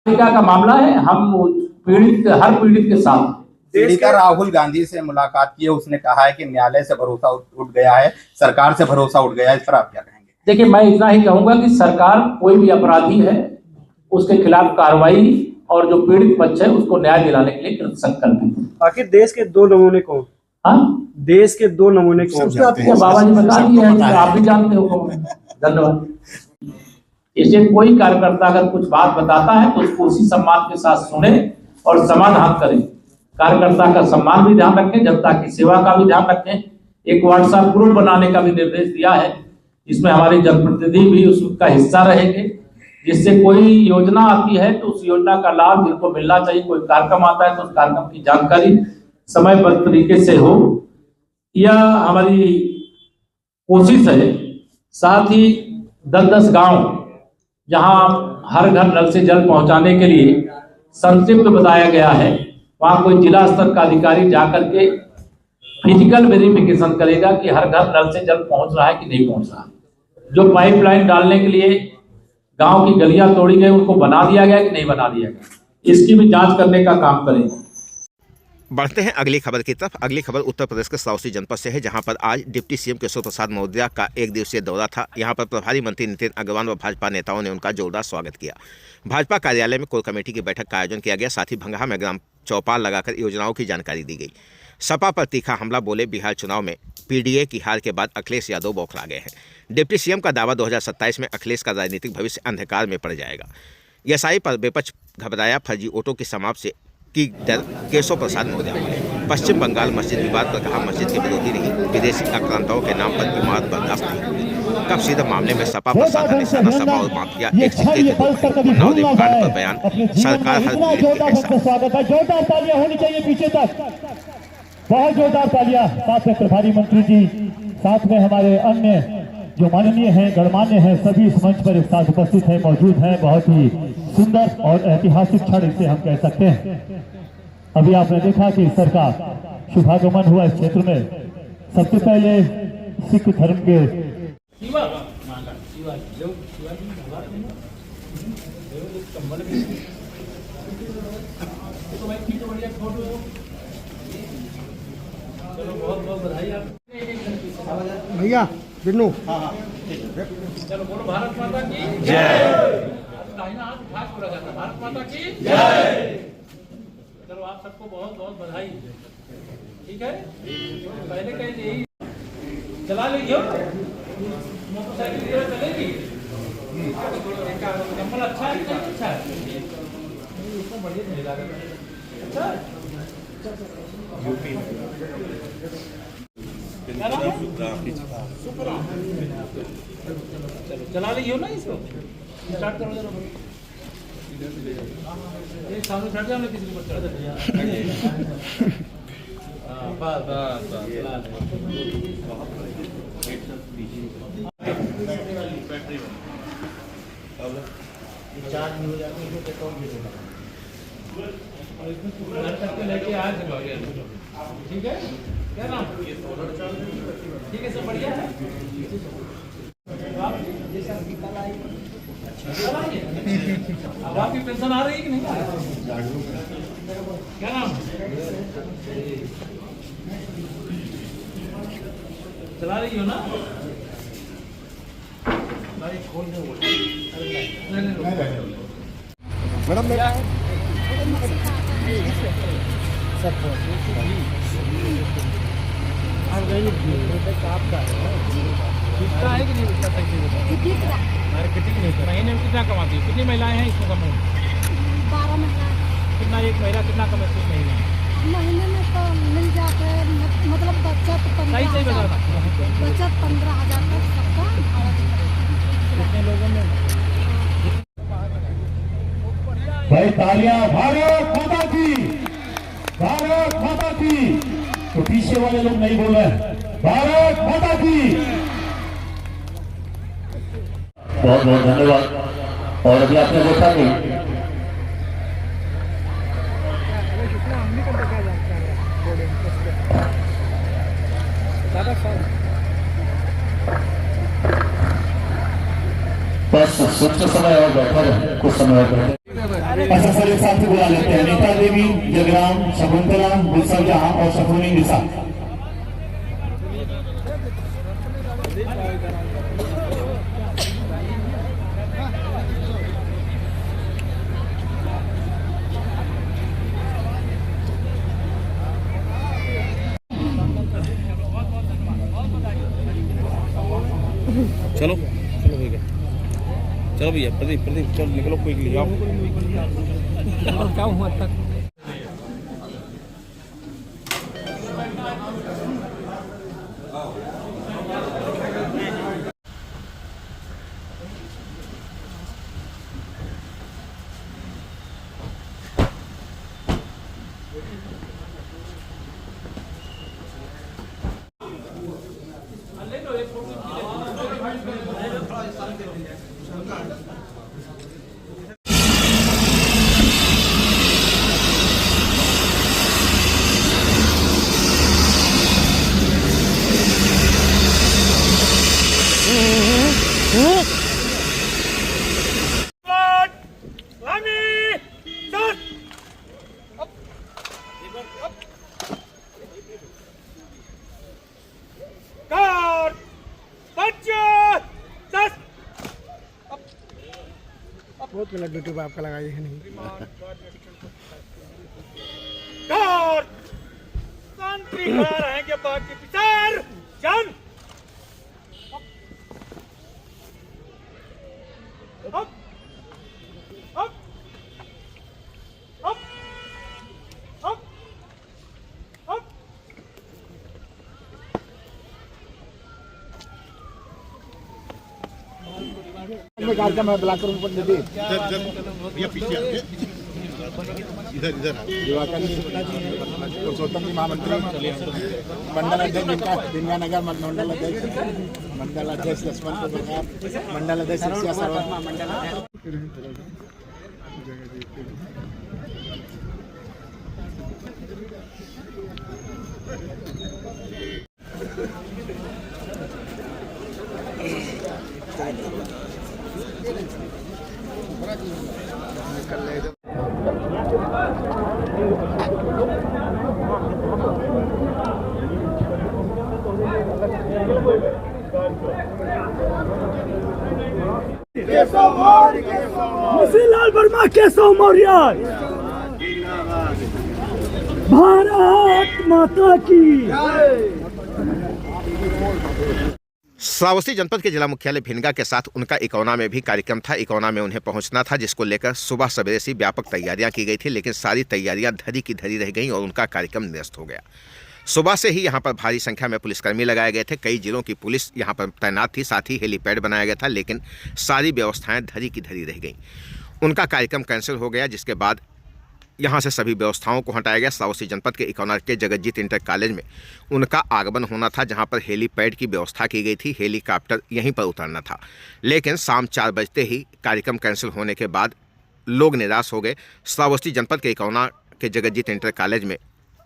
का मामला है, हम पीड़ित हर पीड़ित के साथ। पीड़िता राहुल गांधी से मुलाकात की है, उसने कहा है कि न्यायालय से भरोसा उठ गया है, सरकार से भरोसा उठ गया है, इस पर आप क्या कहेंगे? देखिए, मैं इतना ही कहूंगा कि सरकार कोई भी अपराधी है उसके खिलाफ कार्रवाई और जो पीड़ित पक्ष है उसको न्याय दिलाने के लिए संकल्पित है। आखिर देश के दो नमूने कौन? देश के दो नमूने कौन? बाबा जी बता दिए हैं, आप भी जानते हो। धन्यवाद। इसलिए कोई कार्यकर्ता अगर कुछ बात बताता है तो उसको उसी सम्मान के साथ सुने और समाधान करें। कार्यकर्ता का सम्मान भी ध्यान रखें, जनता की सेवा का भी ध्यान रखें। एक व्हाट्सएप ग्रुप बनाने का भी निर्देश दिया है, जिसमें हमारे जनप्रतिनिधि भी उसका हिस्सा रहेंगे, जिससे कोई योजना आती है तो उस योजना का लाभ जिनको मिलना चाहिए, कोई कार्यक्रम आता है तो उस कार्यक्रम की जानकारी समयबद्ध तरीके से हो। यह हमारी कोशिश है। साथ ही 10-10 गांव जहां हर घर नल से जल पहुंचाने के लिए संक्षिप्त बताया गया है, वहां कोई जिला स्तर का अधिकारी जाकर के फिजिकल वेरिफिकेशन करेगा कि हर घर नल से जल पहुंच रहा है कि नहीं पहुंच रहा। जो पाइपलाइन डालने के लिए गांव की गलियां तोड़ी गई उनको बना दिया गया कि नहीं बना दिया गया, इसकी भी जांच करने का काम करें। बढ़ते हैं अगली खबर की तरफ। अगली खबर उत्तर प्रदेश के साउथी जनपद से है, जहां पर आज डिप्टी सीएम केशव प्रसाद मौर्य का 1 दिवसीय दौरा था। यहां पर प्रभारी मंत्री नितिन अग्रवाल व भाजपा नेताओं ने उनका जोरदार स्वागत किया। भाजपा कार्यालय में कोर कमेटी की बैठक का आयोजन किया गया। साथ ही भंगहा में ग्राम चौपाल लगाकर योजनाओं की जानकारी दी गई। सपा पर तीखा हमला बोले, बिहार चुनाव में पीडीए की हार के बाद अखिलेश यादव बौखला गए हैं। डिप्टी सीएम का दावा 2027 में अखिलेश का राजनीतिक भविष्य अंधकार में पड़ जाएगा। एसआई पर विपक्ष घबराया, फर्जी वोटों की समाप्त की डर केशव प्रसाद मौर्य बोले। पश्चिम बंगाल मस्जिद विवाद पर कहा, मस्जिद के विरोधी नहीं, विदेशी आक्रांताओं के नाम पर इमारत बर्दाश्त नहीं होगी। कब सीधा मामले में सपा पर साधा निशाना, सपा और माफिया एक सिक्के के दो पहलू। नवदेव कांड पर बयान, सरकार हर पीड़ित के साथ। जोरदार तालियां होनी चाहिए पीछे तक, बहुत जोरदार तालियां। साथ में प्रभारी मंत्री जी, साथ में हमारे अन्य जो माननीय हैं, गणमान्य हैं, सभी इस मंच पर एक साथ उपस्थित हैं, मौजूद हैं। बहुत ही सुंदर और ऐतिहासिक क्षण इसे हम कह सकते हैं। अभी आपने देखा कि सर का शुभागमन हुआ इस क्षेत्र में। सबसे पहले सिख धर्म के भैया बिन्नू, चलो बोलो, भारत माता की जय। भारत माता की जय। चलो आप सबको बहुत बहुत बधाई। ठीक है, पहले कह यही चला लीजिए, मोटरसाइकिल की तरह चलेगी। नंबर अच्छा है कि नहीं अच्छा है? इसमें बढ़िया नहीं लगा। अच्छा चलो चला लीजिए ना, इसको स्टार्ट करो जरा। ये सामने चढ़ जाओ ना, किसी को चढ़ जाओ। बस बस चार्ज नहीं हो जाती है तो कौन देगा? और इसमें घर तक लेके आए थे। ठीक है, क्या नाम? ठीक है, सब बढ़िया है। अब आपकी पेंशन आ रही है कि नहीं? क्या नाम? चला रही हो ना? खोल दो मैडम। क्या है आपका कितना है कि नहीं? मार्केटिंग नहीं, महीने में कितना कमाती है? कितनी महिलाएं हैं इसमें? समूह 12 महिला। कितना एक महिला कितना कमाती है महीने में? तो मिल जाते हैं, मतलब बचत 15,000 बचत 15,000 तक सबका। कितने लोगों में? भाई तालियां, भारत माता की, भारत माता की। तो पीछे वाले लोग नहीं बोल रहे, भारत माता की। बहुत बहुत धन्यवाद। और अभी आपने देखा कि बस कुछ समय और बैठा रहे, कुछ समय और बैठे। अच्छा सर एक साथ बुला लेते हैं नीता देवी, जगराम, शकुंतला, गुलशन जहां और शकुनी निशा। चलो चलो भैया, चलो भैया, प्रदीप प्रदीप चलो निकलो, कोई ले आओ। क्या हुआ तक बहुत मिनट ड्यूटी पे आपका लगाई है नहीं। शांति खड़ा रहेंगे बाकी विचार जन up up up up up कार्यक्रम है ब्लॉक रूम पर दीदी इधर इधर पुरुषोत्तम जी महामंत्री, मंडल अध्यक्ष दिंगानगर मंडल अध्यक्ष लक्ष्मण मंडल अध्यक्ष लाल वर्मा केशव मौर्य, भारत माता की। श्रावस्ती जनपद के जिला मुख्यालय भिनगा के साथ उनका इकौना में भी कार्यक्रम था। इकौना में उन्हें पहुंचना था, जिसको लेकर सुबह सवेरे से व्यापक तैयारियां की गई थी, लेकिन सारी तैयारियां धरी की धरी रह गईं और उनका कार्यक्रम निरस्त हो गया। सुबह से ही यहां पर भारी संख्या में पुलिसकर्मी लगाए गए थे, कई जिलों की पुलिस यहां पर तैनात थी, साथ ही हेलीपैड बनाया गया था, लेकिन सारी व्यवस्थाएं धरी की धरी रह गईं। उनका कार्यक्रम कैंसिल हो गया, जिसके बाद यहाँ से सभी व्यवस्थाओं को हटाया गया। श्रावस्ती जनपद के इकौना के जगतजीत इंटर कॉलेज में उनका आगमन होना था, जहाँ पर हेलीपैड की व्यवस्था की गई थी, हेलीकॉप्टर यहीं पर उतरना था, लेकिन शाम 4 बजते ही कार्यक्रम कैंसिल होने के बाद लोग निराश हो गए। श्रावस्ती जनपद के इकौना के जगतजीत इंटर कॉलेज में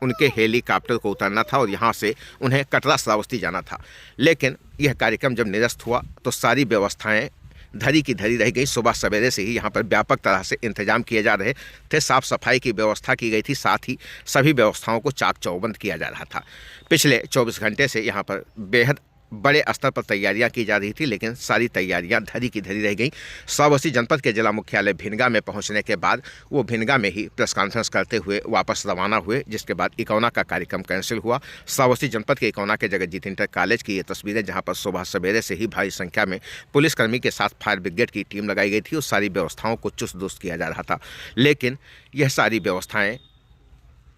उनके हेलीकॉप्टर को उतरना था और यहाँ से उन्हें कटरा श्रावस्ती जाना था, लेकिन यह कार्यक्रम जब निरस्त हुआ तो सारी व्यवस्थाएं धरी की धरी रह गई। सुबह सवेरे से ही यहाँ पर व्यापक तरह से इंतजाम किए जा रहे थे, साफ सफाई की व्यवस्था की गई थी, साथ ही सभी व्यवस्थाओं को चाक चौबंद किया जा रहा था। पिछले 24 घंटे से यहाँ पर बेहद बड़े स्तर पर तैयारियां की जा रही थी, लेकिन सारी तैयारियां धरी की धरी रह गईं। श्रावस्ती जनपद के जिला मुख्यालय भिनगा में पहुंचने के बाद वो भिनगा में ही प्रेस कॉन्फ्रेंस करते हुए वापस रवाना हुए, जिसके बाद इकौना का कार्यक्रम कैंसिल हुआ। श्रावस्ती जनपद के इकौना के जगतजीत इंटर कॉलेज की ये तस्वीरें, जहां पर सुबह सवेरे से ही भारी संख्या में पुलिसकर्मी के साथ फायर ब्रिगेड की टीम लगाई गई थी और सारी व्यवस्थाओं को चुस्त दुरुस्त किया जा रहा था, लेकिन यह सारी व्यवस्थाएँ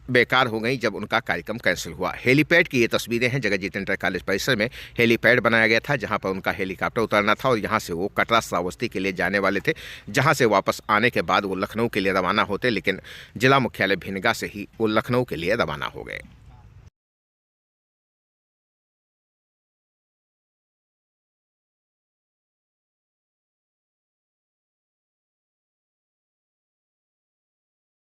बेकार हो गई जब उनका कार्यक्रम कैंसिल हुआ। हेलीपैड की ये तस्वीरें हैं, जगतजीत इंटर कॉलेज परिसर में हेलीपैड बनाया गया था, जहां पर उनका हेलीकॉप्टर उतरना था और यहां से वो कटरा श्रावस्ती के लिए जाने वाले थे, जहां से वापस आने के बाद वो लखनऊ के लिए रवाना होते, लेकिन जिला मुख्यालय भिनगा से ही वो लखनऊ के लिए रवाना हो गए।